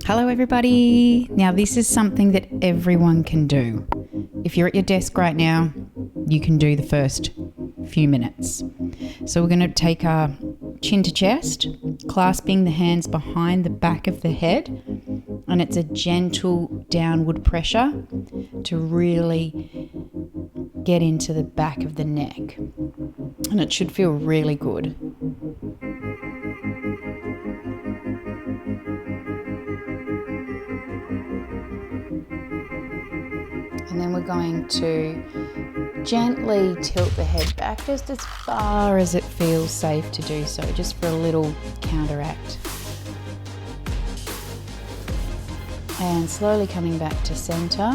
Hello everybody. Now this is something that everyone can do. If you're at your desk right now, you can do the first few minutes. So we're going to take our chin to chest, clasping the hands behind the back of the head, and it's a gentle downward pressure to really get into the back of the neck. And it should feel really good. And then we're going to gently tilt the head back just as far as it feels safe to do so, just for a little counteract. And slowly coming back to center.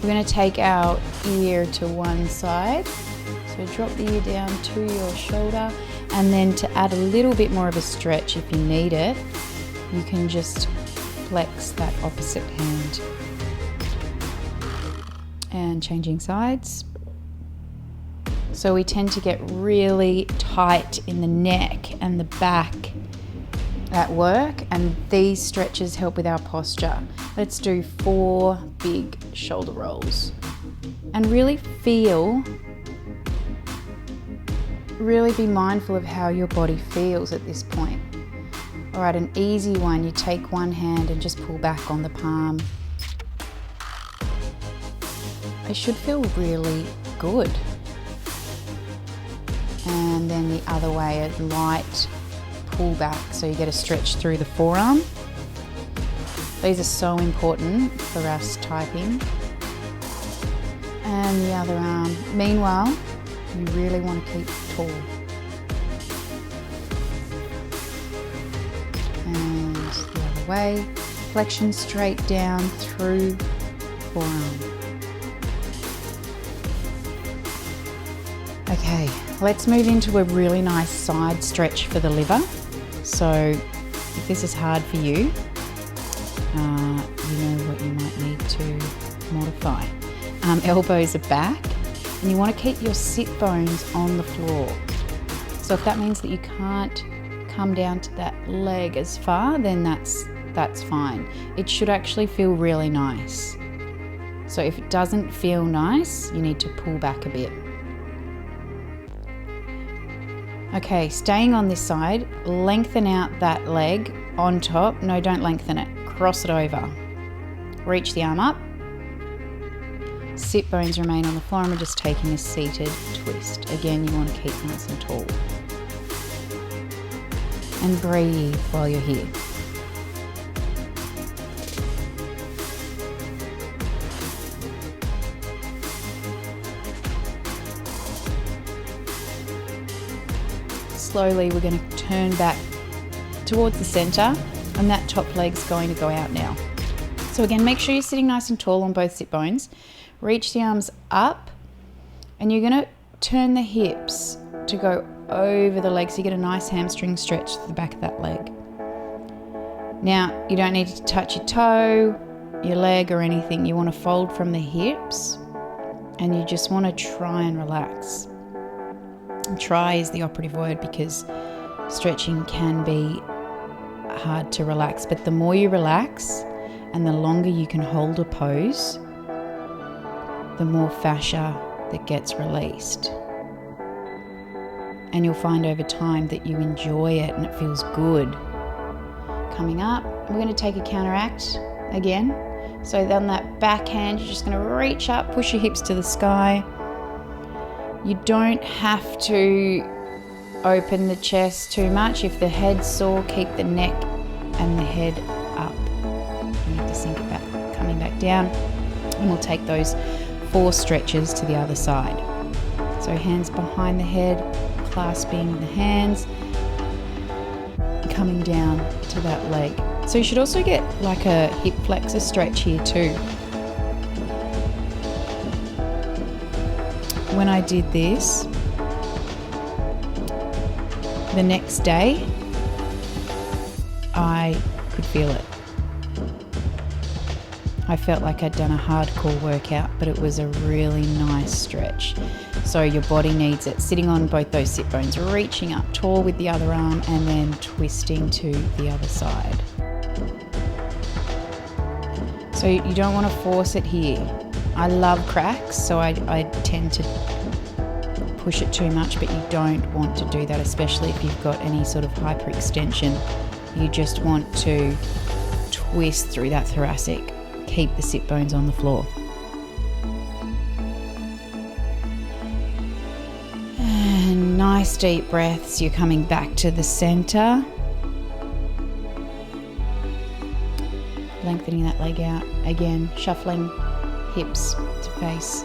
We're going to take our ear to one side. So drop the ear down to your shoulder, and then to add a little bit more of a stretch if you need it, you can just flex that opposite hand. And changing sides. So we tend to get really tight in the neck and the back at work, and these stretches help with our posture. Let's do 4 big shoulder rolls and really be mindful of how your body feels at this point. All right, an easy one, you take one hand and just pull back on the palm. It should feel really good. And then the other way, a light pull back so you get a stretch through the forearm. These are so important for us typing. And the other arm. Meanwhile, you really want to keep tall. And the other way, flexion straight down through forearm. Okay, let's move into a really nice side stretch for the liver. So if this is hard for you, you know what you might need to modify. Elbows are back, and you want to keep your sit bones on the floor. So if that means that you can't come down to that leg as far, then that's fine. It should actually feel really nice. So if it doesn't feel nice, you need to pull back a bit. Okay, staying on this side, lengthen out that leg on top. No, don't lengthen it. Cross it over. Reach the arm up. Sit bones remain on the floor, and we're just taking a seated twist. Again, you want to keep nice and tall. And breathe while you're here. Slowly we're going to turn back towards the center, and that top leg's going to go out now. So again, make sure you're sitting nice and tall on both sit bones. Reach the arms up, and you're going to turn the hips to go over the leg so you get a nice hamstring stretch to the back of that leg. Now, you don't need to touch your toe, your leg or anything. You want to fold from the hips, and you just want to try and relax. And try is the operative word, because stretching can be hard to relax, but the more you relax and the longer you can hold a pose, the more fascia that gets released. And you'll find over time that you enjoy it and it feels good. Coming up, we're going to take a counteract again. So on that back hand, you're just going to reach up, push your hips to the sky. You don't have to open the chest too much. If the head's sore, keep the neck and the head up. You need to sink it back, coming back down. And we'll take those 4 stretches to the other side. So hands behind the head, clasping the hands, coming down to that leg. So you should also get like a hip flexor stretch here too. When I did this, the next day, I could feel it. I felt like I'd done a hardcore workout, but it was a really nice stretch. So your body needs it. Sitting on both those sit bones, reaching up tall with the other arm, and then twisting to the other side. So you don't want to force it here. I love cracks, so I tend to push it too much, but you don't want to do that, especially if you've got any sort of hyperextension. You just want to twist through that thoracic, keep the sit bones on the floor. And nice deep breaths. You're coming back to the center. Lengthening that leg out. Again, shuffling hips to face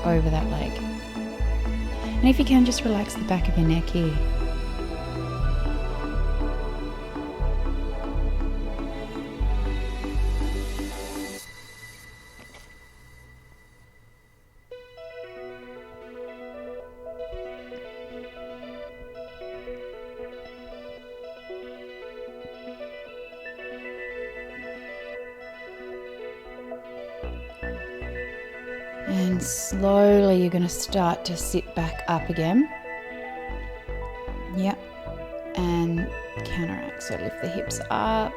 over that leg. And if you can, just relax the back of your neck here. And slowly you're going to start to sit back up again. Yep. And counteract. So lift the hips up,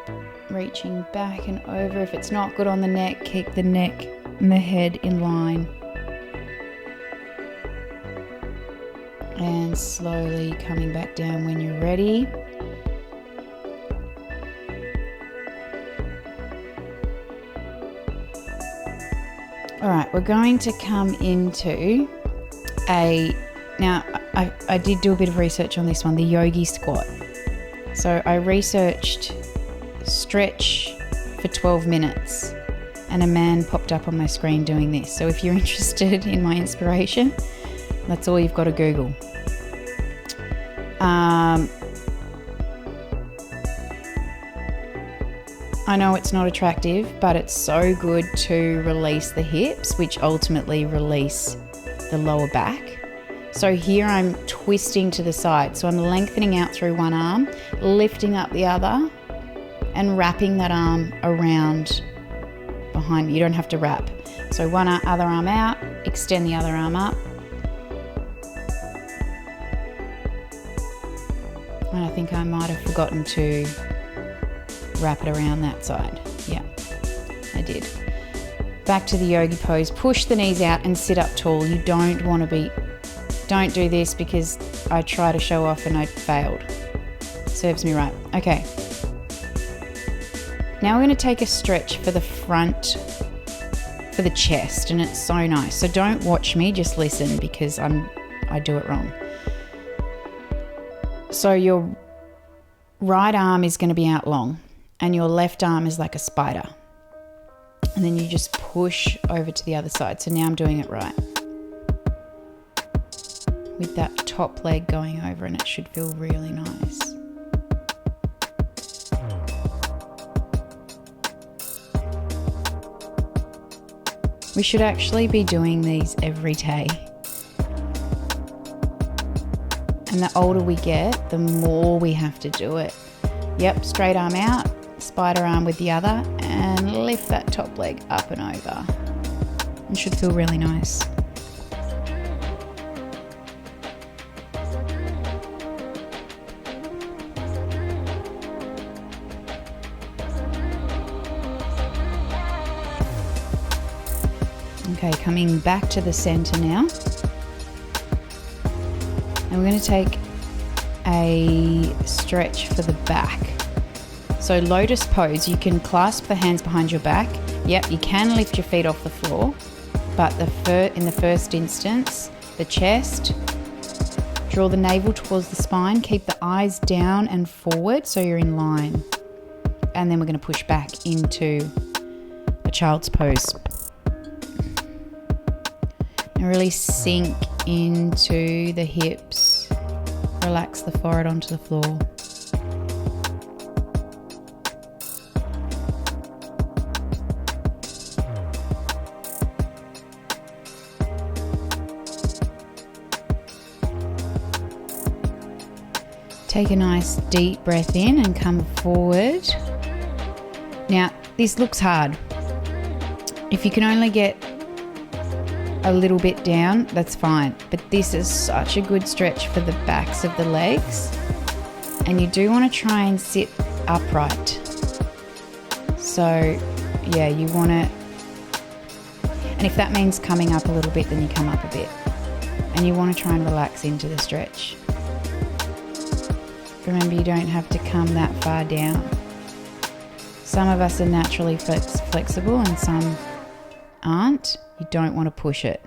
reaching back and over. If it's not good on the neck, keep the neck and the head in line. And slowly coming back down when you're ready. All right, we're going to come into now I did do a bit of research on this one, the yogi squat. So I researched stretch for 12 minutes and a man popped up on my screen doing this. So if you're interested in my inspiration, that's all you've got to Google. I know it's not attractive, but it's so good to release the hips, which ultimately release the lower back. So here I'm twisting to the side. So I'm lengthening out through one arm, lifting up the other, and wrapping that arm around behind me. You don't have to wrap. So one other arm out, extend the other arm up. And I think I might have forgotten to wrap it around that side. Yeah, I did. Back to the yogi pose. Push the knees out and sit up tall. You don't want to be, don't do this because I try to show off and I failed. Serves me right. Okay. Now we're going to take a stretch for the front, for the chest, and it's so nice. So don't watch me, just listen because I do it wrong. So your right arm is going to be out long and your left arm is like a spider. And then you just push over to the other side. So now I'm doing it right. With that top leg going over, and it should feel really nice. We should actually be doing these every day. And the older we get, the more we have to do it. Yep, straight arm out, spider arm with the other, and lift that top leg up and over. It should feel really nice. Okay, coming back to the center now. And we're going to take a stretch for the back. So lotus pose, you can clasp the hands behind your back. Yep, you can lift your feet off the floor, but in the first instance, the chest, draw the navel towards the spine, keep the eyes down and forward so you're in line. And then we're going to push back into a child's pose. And really sink into the hips. Relax the forehead onto the floor. Take a nice deep breath in and come forward. Now, this looks hard. If you can only get a little bit down, that's fine. But this is such a good stretch for the backs of the legs. And you do want to try and sit upright. So yeah, you want it. And if that means coming up a little bit, then you come up a bit. And you want to try and relax into the stretch. Remember, you don't have to come that far down. Some of us are naturally flexible and some aren't. You don't want to push it.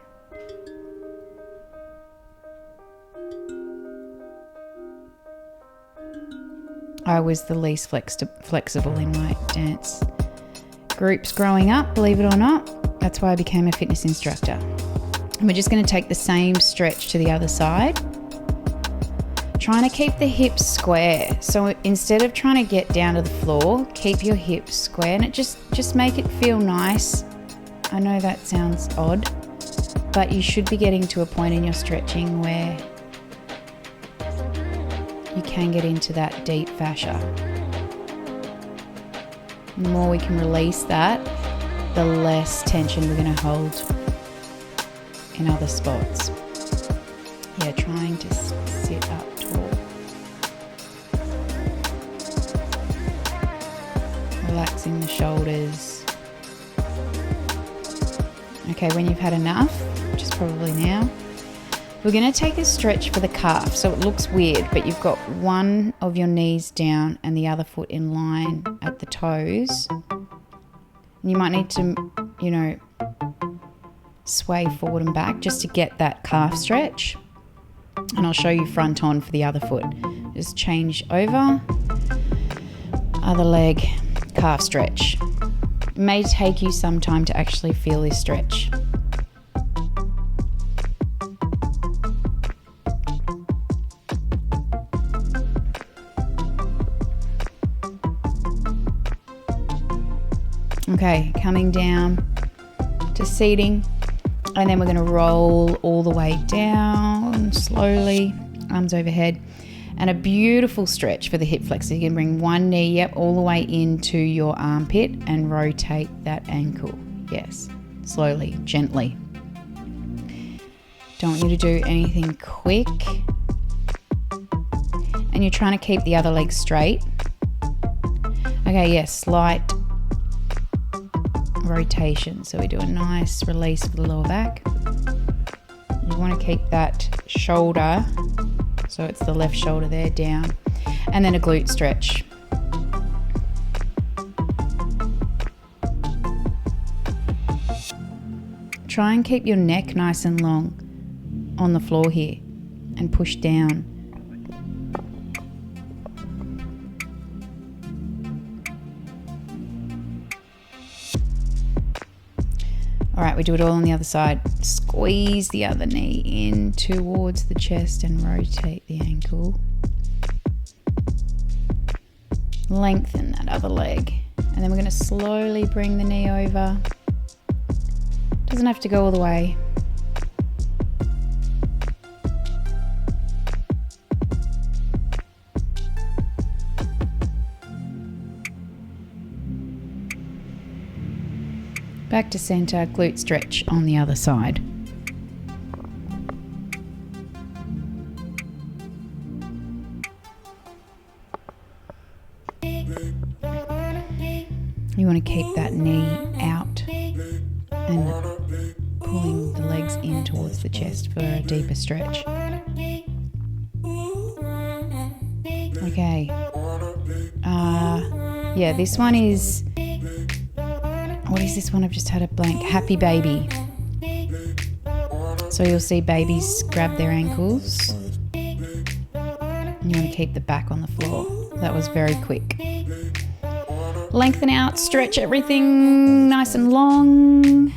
I was the least flexible in my dance groups growing up, believe it or not. That's why I became a fitness instructor. And we're just going to take the same stretch to the other side. Trying to keep the hips square. So instead of trying to get down to the floor, keep your hips square, and it just make it feel nice. I know that sounds odd, but you should be getting to a point in your stretching where you can get into that deep fascia. The more we can release that, the less tension we're going to hold in other spots. Yeah, trying to sit up tall. Relaxing the shoulders. Okay, when you've had enough, which is probably now, we're going to take a stretch for the calf. So it looks weird, but you've got one of your knees down and the other foot in line at the toes. And you might need to, sway forward and back just to get that calf stretch. And I'll show you front on for the other foot. Just change over, other leg, calf stretch. It may take you some time to actually feel this stretch. Okay, coming down to seating, and then we're going to roll all the way down slowly, arms overhead, and a beautiful stretch for the hip flexor. You can bring one knee all the way into your armpit and rotate that ankle. Yes, slowly, gently. Don't want you to do anything quick. And you're trying to keep the other leg straight. Okay, yes, slight rotation. So we do a nice release for the lower back. You want to keep that shoulder, so it's the left shoulder there, down, and then a glute stretch. Try and keep your neck nice and long on the floor here and push down. All right, we do it all on the other side. Squeeze the other knee in towards the chest and rotate the ankle. Lengthen that other leg. And then we're going to slowly bring the knee over. Doesn't have to go all the way. Back to center, glute stretch on the other side. You want to keep that knee out and pulling the legs in towards the chest for a deeper stretch. Okay. Yeah, this one is... What is this one? I've just had a blank. Happy baby. So you'll see babies grab their ankles. And you want to keep the back on the floor. That was very quick. Lengthen out, stretch everything nice and long.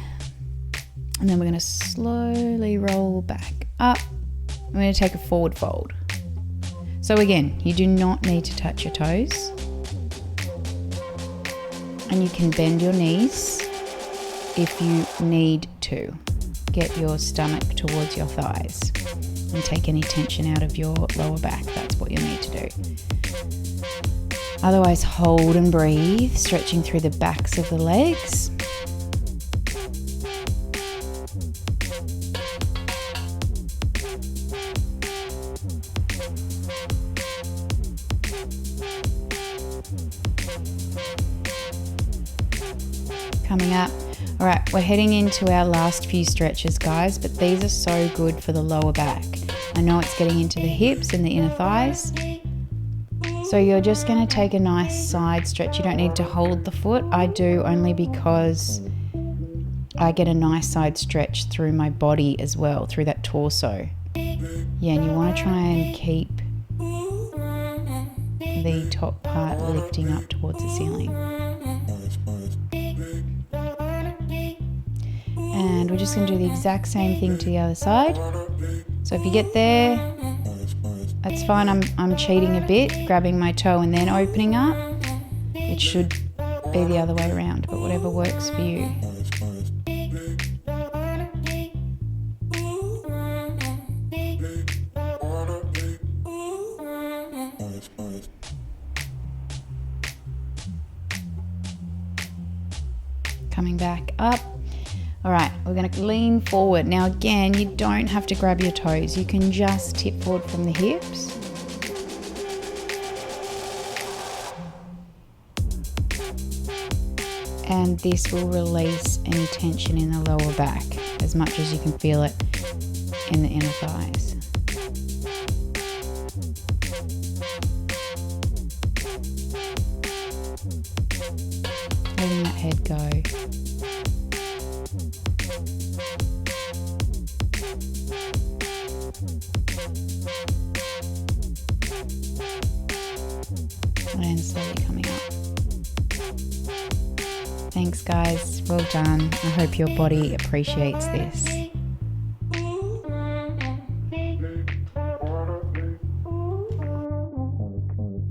And then we're going to slowly roll back up. I'm going to take a forward fold. So again, you do not need to touch your toes. And you can bend your knees if you need to. Get your stomach towards your thighs and take any tension out of your lower back. That's what you'll need to do. Otherwise, hold and breathe, stretching through the backs of the legs. Coming up. All right, we're heading into our last few stretches, guys, but these are so good for the lower back. I know it's getting into the hips and the inner thighs. So you're just going to take a nice side stretch. You don't need to hold the foot. I do only because I get a nice side stretch through my body as well, through that torso. Yeah, and you want to try and keep the top part lifting up towards the ceiling. And we're just going to do the exact same thing to the other side. So if you get there, that's fine. I'm cheating a bit, grabbing my toe and then opening up. It should be the other way around, but whatever works for you. Coming back up. All right, we're going to lean forward. Now again, you don't have to grab your toes. You can just tip forward from the hips. And this will release any tension in the lower back as much as you can feel it in the inner thighs. Letting that head go. And slowly coming up. Thanks guys, well done. I hope your body appreciates this.